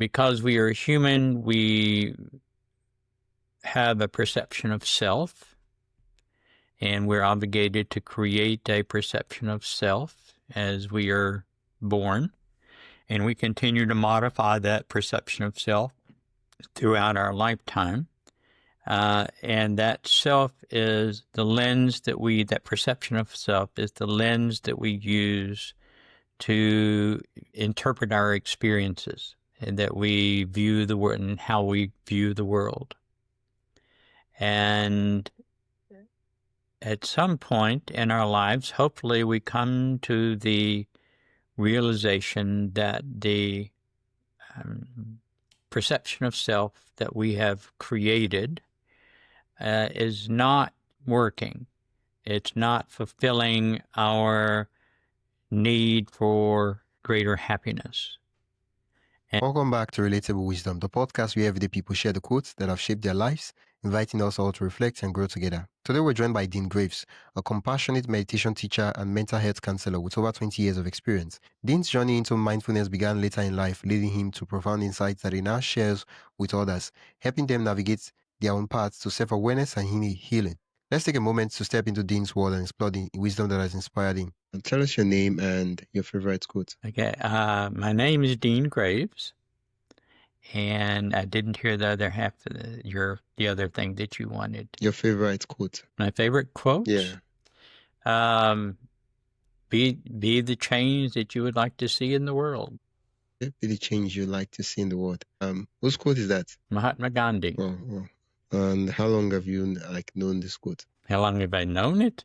Because we are human, we have a perception of self, and we're obligated to create a perception of self as we are born, and we continue to modify that perception of self throughout our lifetime. And that self is the lens that perception of self is the lens that we use to interpret our experiences, and that we view the world and how we view the world. And at some point in our lives, hopefully we come to the realization that the perception of self that we have created is not working. It's not fulfilling our need for greater happiness. Welcome back to Relatable Wisdom, the podcast where everyday people share the quotes that have shaped their lives, inviting us all to reflect and grow together. Today we're joined by Dean Graves, a compassionate meditation teacher and mental health counselor with over 20 years of experience. Dean's journey into mindfulness began later in life, leading him to profound insights that he now shares with others, helping them navigate their own paths to self-awareness and healing. Let's take a moment to step into Dean's world and explore the wisdom that has inspired him. Tell us your name and your favorite quote. Okay, my name is Dean Graves, and I didn't hear the other half of the other thing that you wanted. Your favorite quote. My favorite quote? Yeah. Be the change that you would like to see in the world. Be the change you'd like to see in the world. Whose quote is that? Mahatma Gandhi. Oh. And how long have you known this quote? How long have I known it?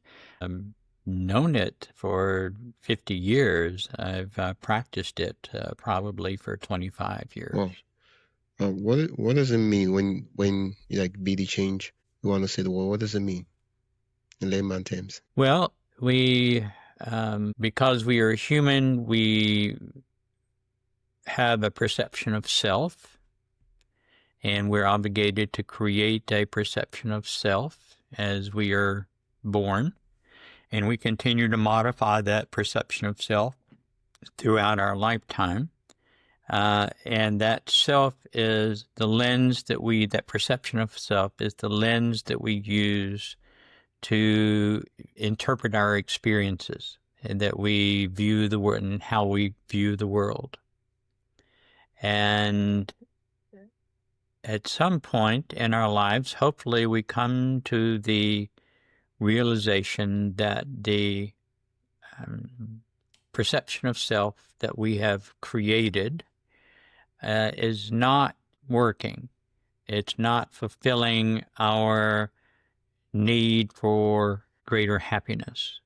Known it for 50 years. I've practiced it probably for 25 years. Wow. What does it mean when you be the change you want to see the world? What does it mean in layman terms? Well, we because we are human, we have a perception of self, and we're obligated to create a perception of self as we are born, and we continue to modify that perception of self throughout our lifetime. And that self is the lens that perception of self is the lens that we use to interpret our experiences, and that we view the world and how we view the world. And at some point in our lives, hopefully we come to the realization that the perception of self that we have created is not working. It's not fulfilling our need for greater happiness.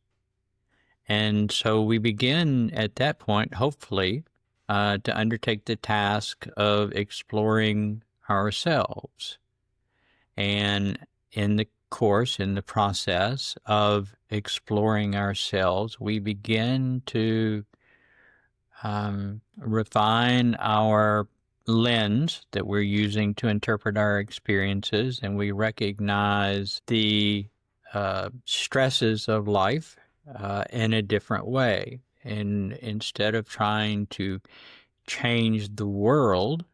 And so we begin at that point, hopefully, to undertake the task of exploring ourselves. And in the process of exploring ourselves, we begin to refine our lens that we're using to interpret our experiences, and we recognize the stresses of life in a different way. And instead of trying to change the world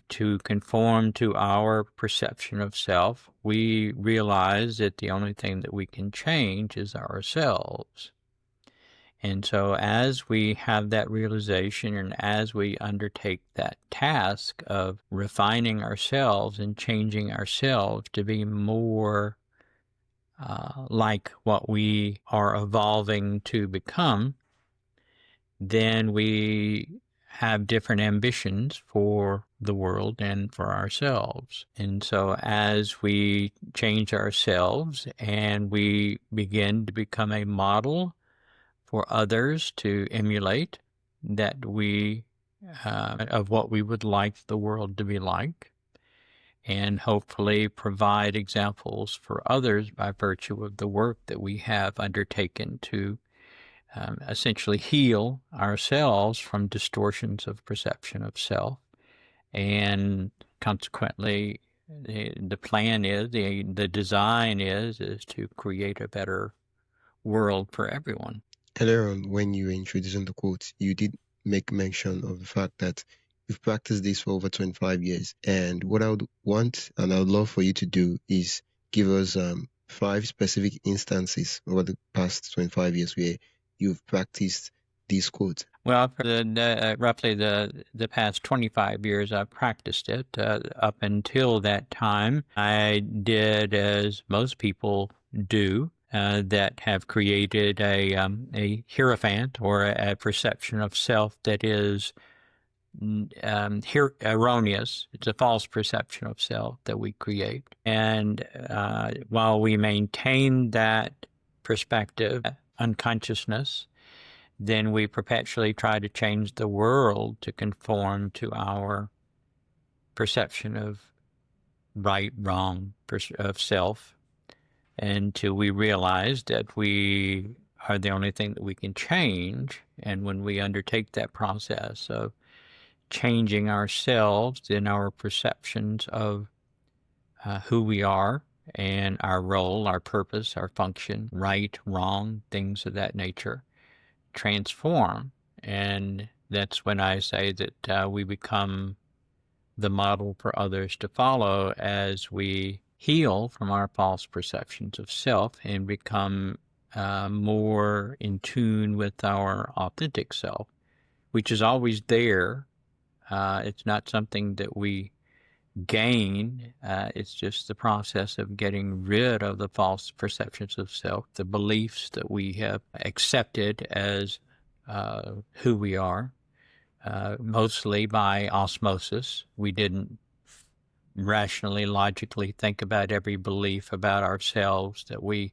to conform to our perception of self, we realize that the only thing that we can change is ourselves. And so as we have that realization, and as we undertake that task of refining ourselves and changing ourselves to be more like what we are evolving to become, then we have different ambitions for the world and for ourselves. And so as we change ourselves and we begin to become a model for others to emulate, that we of what we would like the world to be like, and hopefully provide examples for others by virtue of the work that we have undertaken to essentially heal ourselves from distortions of perception of self. And consequently, the plan is, the design is to create a better world for everyone. Earlier on, when you were introducing the quote, you did make mention of the fact that you've practiced this for over 25 years. And what I would want and I would love for you to do is give us 5 specific instances over the past 25 years where you've practiced these quotes. Well, for roughly the past 25 years, I've practiced it. Up until that time, I did as most people do, that have created a hierophant or a perception of self that is erroneous. It's a false perception of self that we create. And while we maintain that perspective, unconsciousness, then we perpetually try to change the world to conform to our perception of right, wrong, of self, until we realize that we are the only thing that we can change. And when we undertake that process of changing ourselves, then our perceptions of who we are and our role, our purpose, our function, right, wrong, things of that nature, transform. And that's when I say that we become the model for others to follow as we heal from our false perceptions of self and become more in tune with our authentic self, which is always there. It's not something that we gain. It's just the process of getting rid of the false perceptions of self, the beliefs that we have accepted as who we are, mostly by osmosis. We didn't rationally, logically think about every belief about ourselves that we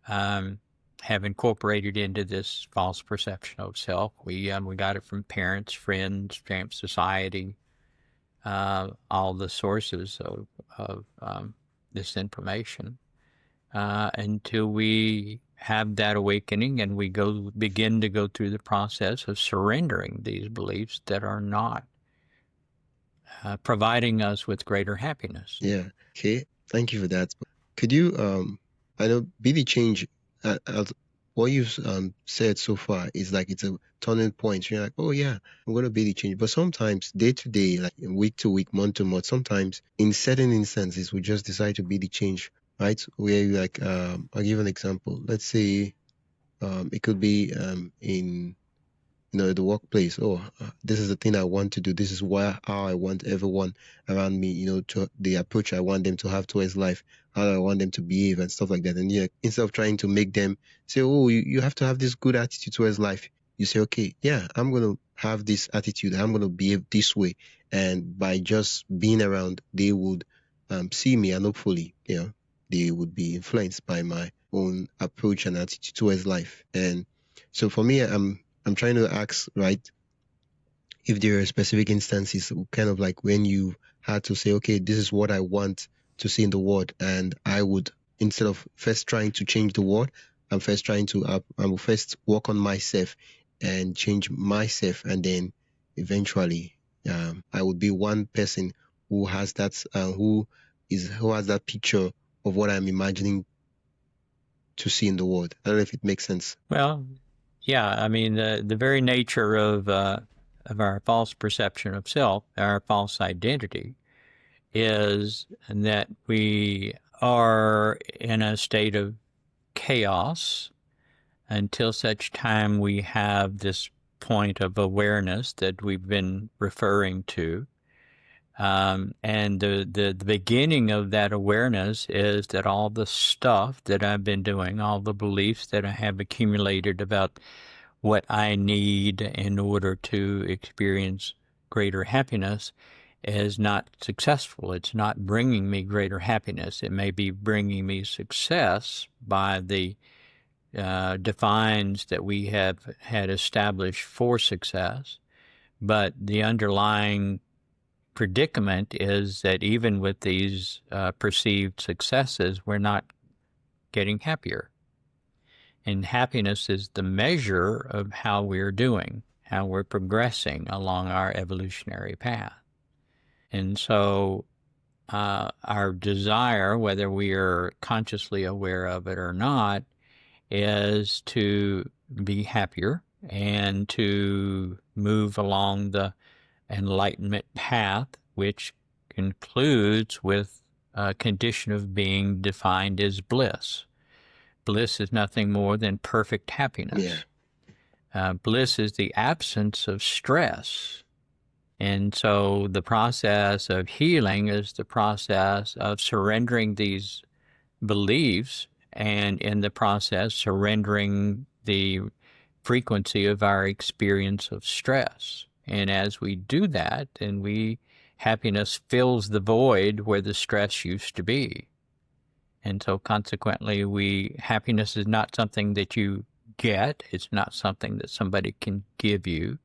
have incorporated into this false perception of self. We got it from parents, friends, society, all the sources of this information, until we have that awakening and we begin to go through the process of surrendering these beliefs that are not providing us with greater happiness. Yeah. Okay. Thank you for that. Could you, I know be the change, what you've said so far is like it's a turning point. You're like, oh yeah, I'm going to be the change. But sometimes day to day, like week to week, month to month, sometimes in certain instances, we just decide to be the change, right? Where you like, I'll give an example. Let's say it could be in the workplace. Oh, this is the thing I want to do. This is how I want everyone around me, to the approach I want them to have towards life, how I want them to behave and stuff like that. And yeah, instead of trying to make them say, oh, you have to have this good attitude towards life, you say, okay, yeah, I'm going to have this attitude. I'm going to behave this way. And by just being around, they would see me, and hopefully, they would be influenced by my own approach and attitude towards life. And so for me, I'm trying to ask, right, if there are specific instances, kind of like when you had to say, okay, this is what I want to see in the world, and I would, instead of first trying to change the world, I will first work on myself and change myself, and then eventually, I would be one person who has that, who has that picture of what I'm imagining to see in the world. I don't know if it makes sense. Well, yeah, I mean, the very nature of our false perception of self, our false identity, is that we are in a state of chaos until such time we have this point of awareness that we've been referring to. And the beginning of that awareness is that all the stuff that I've been doing, all the beliefs that I have accumulated about what I need in order to experience greater happiness, is not successful. It's not bringing me greater happiness. It may be bringing me success by the defines that we have had established for success, but the underlying predicament is that even with these perceived successes, we're not getting happier. And happiness is the measure of how we're doing, how we're progressing along our evolutionary path. And so our desire, whether we are consciously aware of it or not, is to be happier and to move along enlightenment path, which concludes with a condition of being defined as bliss. Bliss is nothing more than perfect happiness. Bliss is the absence of stress. And so the process of healing is the process of surrendering these beliefs, and in the process surrendering the frequency of our experience of stress. And as we do that, then happiness fills the void where the stress used to be. And so consequently, happiness is not something that you get. It's not something that somebody can give you.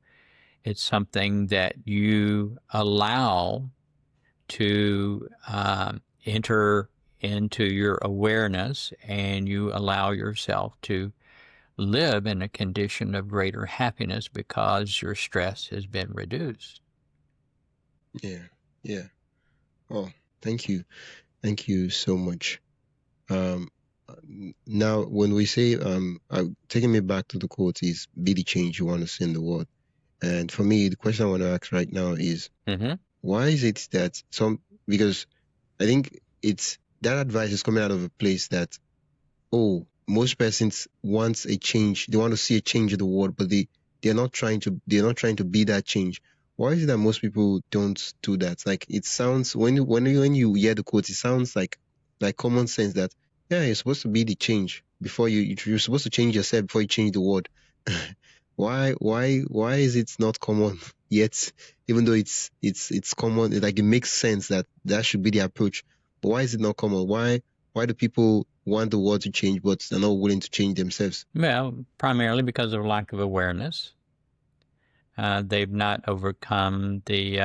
It's something that you allow to enter into your awareness, and you allow yourself to live in a condition of greater happiness because your stress has been reduced. Yeah. Oh, thank you. Thank you so much. Now, when we say, taking me back to the quote is, be the change you want to see in the world. And for me, the question I want to ask right now is, why is it that because I think that advice is coming out of a place that, most persons want a change. They want to see a change in the world, but they're not trying to be that change. Why is it that most people don't do that? Like, it sounds, when you hear the quote, it sounds like common sense that, yeah, you're supposed to be the change before you're supposed to change yourself before you change the world. Why is it not common yet? Even though it's common, like, it makes sense that should be the approach. But why is it not common? Why do people want the world to change, but they're not willing to change themselves? Well, primarily because of lack of awareness. They've not overcome the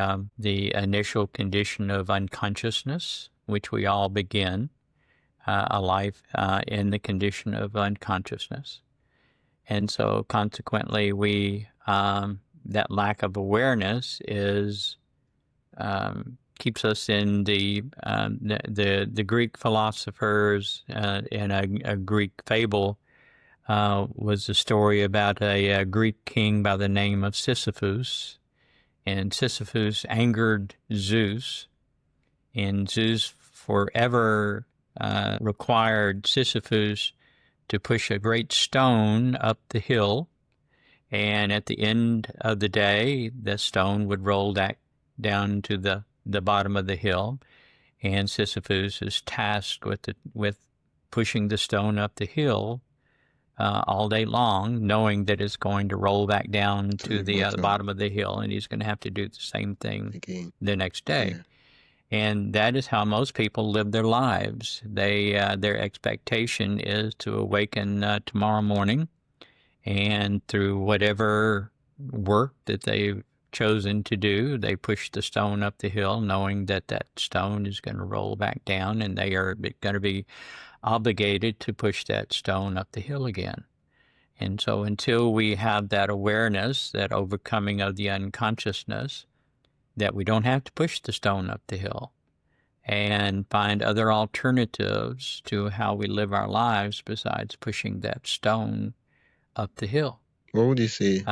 initial condition of unconsciousness, which we all begin a life in the condition of unconsciousness. And so consequently, that lack of awareness keeps us in the Greek philosophers. In a Greek fable was a story about a Greek king by the name of Sisyphus. And Sisyphus angered Zeus, and Zeus forever required Sisyphus to push a great stone up the hill, and at the end of the day, the stone would roll down to the bottom of the hill, and Sisyphus is tasked with pushing the stone up the hill all day long, knowing that it's going to roll back down to the bottom of the hill, and he's going to have to do the same thing the next day. Yeah. And that is how most people live their lives. Their expectation is to awaken tomorrow morning, and through whatever work that they've chosen to do, they push the stone up the hill, knowing that stone is going to roll back down, and they are going to be obligated to push that stone up the hill again. And so until we have that awareness, that overcoming of the unconsciousness, that we don't have to push the stone up the hill, and find other alternatives to how we live our lives besides pushing that stone up the hill. What would you say?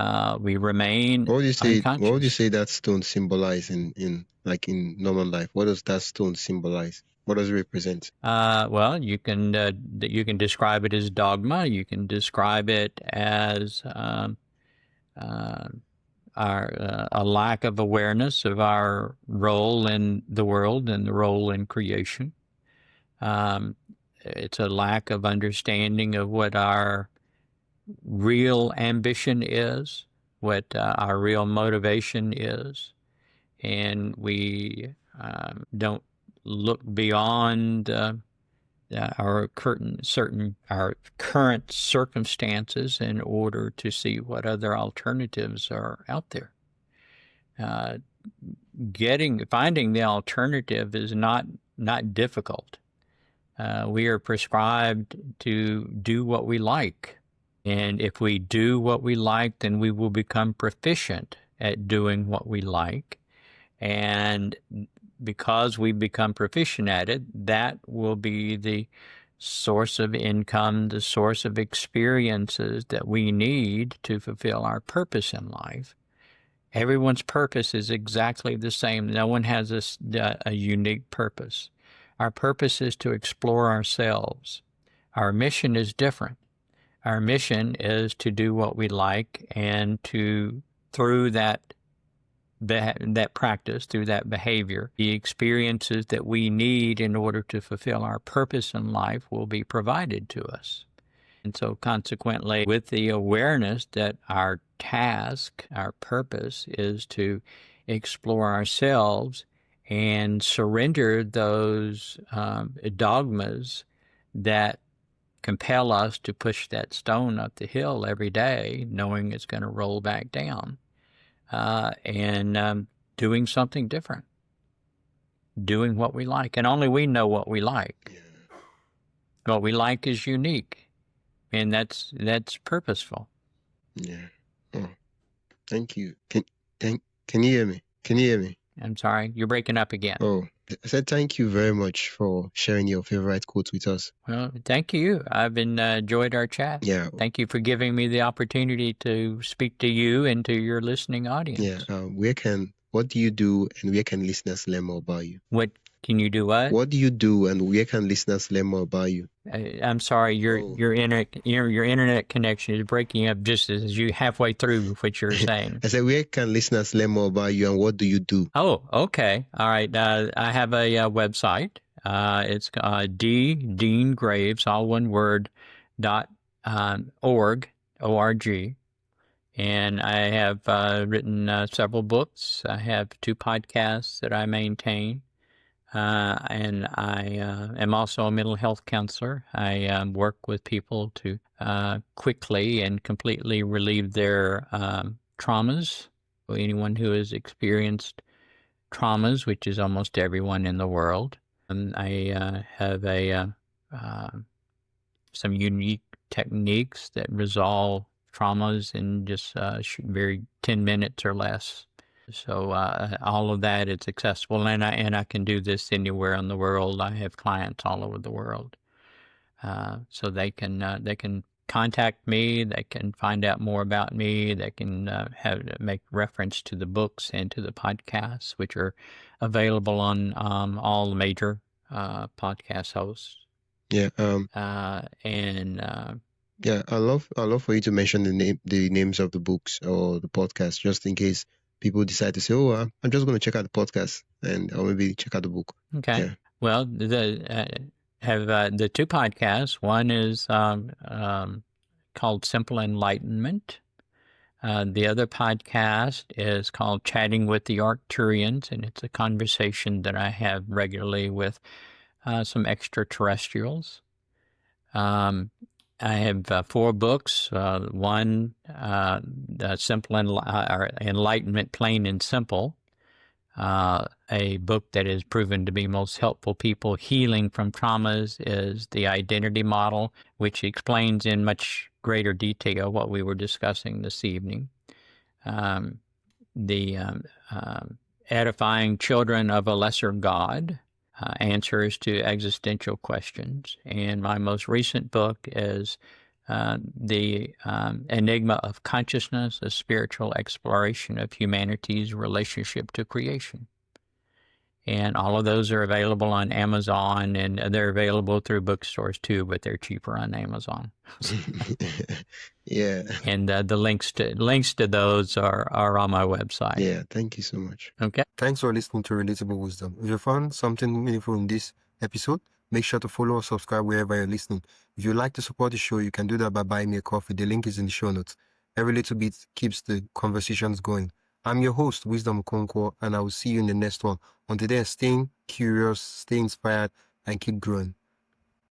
We remain unconscious. What would you say that stone symbolize in normal life? What does that stone symbolize? What does it represent? Well, you can describe it as dogma. You can describe it as a lack of awareness of our role in the world and the role in creation. It's a lack of understanding of what our real ambition is, what our real motivation is, and we don't look beyond our current circumstances in order to see what other alternatives are out there. Finding the alternative is not difficult. We are prescribed to do what we like. And if we do what we like, then we will become proficient at doing what we like. And because we become proficient at it, that will be the source of income, the source of experiences that we need to fulfill our purpose in life. Everyone's purpose is exactly the same. No one has a unique purpose. Our purpose is to explore ourselves. Our mission is different. Our mission is to do what we like, and to, through that practice, through that behavior, the experiences that we need in order to fulfill our purpose in life will be provided to us. And so consequently, with the awareness that our task, our purpose, is to explore ourselves and surrender those dogmas that compel us to push that stone up the hill every day, knowing it's going to roll back down, and doing something different, doing what we like. And only we know what we like. Yeah. What we like is unique, and that's purposeful. Yeah. Oh, thank you. Can you hear me? Can you hear me? I'm sorry, you're breaking up again. Oh, I said thank you very much for sharing your favorite quotes with us. Well, thank you. I've enjoyed our chat. Yeah. Thank you for giving me the opportunity to speak to you and to your listening audience. Yeah. What do you do, and where can listeners learn more about you? What can you do? What do you do, and where can listeners learn more about you? I'm sorry, your internet connection is breaking up just as you halfway through what you're saying. I said, where can listeners learn more about you, and what do you do? Oh, okay. All right. I have a website. It's Dean Graves, all one word, .org, O-R-G. And I have written several books. I have 2 podcasts that I maintain. And I am also a mental health counselor. I work with people to quickly and completely relieve their traumas. Anyone who has experienced traumas, which is almost everyone in the world. I have some unique techniques that resolve traumas in just very 10 minutes or less. So all of that is accessible, and I can do this anywhere in the world. I have clients all over the world, so they can contact me. They can find out more about me. They can make reference to the books and to the podcasts, which are available on all the major podcast hosts. Yeah. Yeah, I love for you to mention the names of the books or the podcast, just in case people decide to say, "Oh, I'm just going to check out the podcast or maybe check out the book." Okay. Yeah. Well, have the 2 podcasts. One is called Simple Enlightenment. The other podcast is called Chatting with the Arcturians, and it's a conversation that I have regularly with some extraterrestrials. I have 4 books. One, Simple Enlightenment, Plain and Simple, a book that is proven to be most helpful people healing from traumas, is The Identity Model, which explains in much greater detail what we were discussing this evening. Edifying Children of a Lesser God, answers to existential questions. And my most recent book is The Enigma of Consciousness, a spiritual exploration of humanity's relationship to creation. And all of those are available on Amazon, and they're available through bookstores too, but they're cheaper on Amazon. Yeah. And the links to those are on my website. Yeah, thank you so much. Okay. Thanks for listening to Relatable Wisdom. If you found something meaningful in this episode, make sure to follow or subscribe wherever you're listening. If you'd like to support the show, you can do that by buying me a coffee. The link is in the show notes. Every little bit keeps the conversations going. I'm your host, Wisdom Okonkwo, and I will see you in the next one. Until then, stay curious, stay inspired, and keep growing.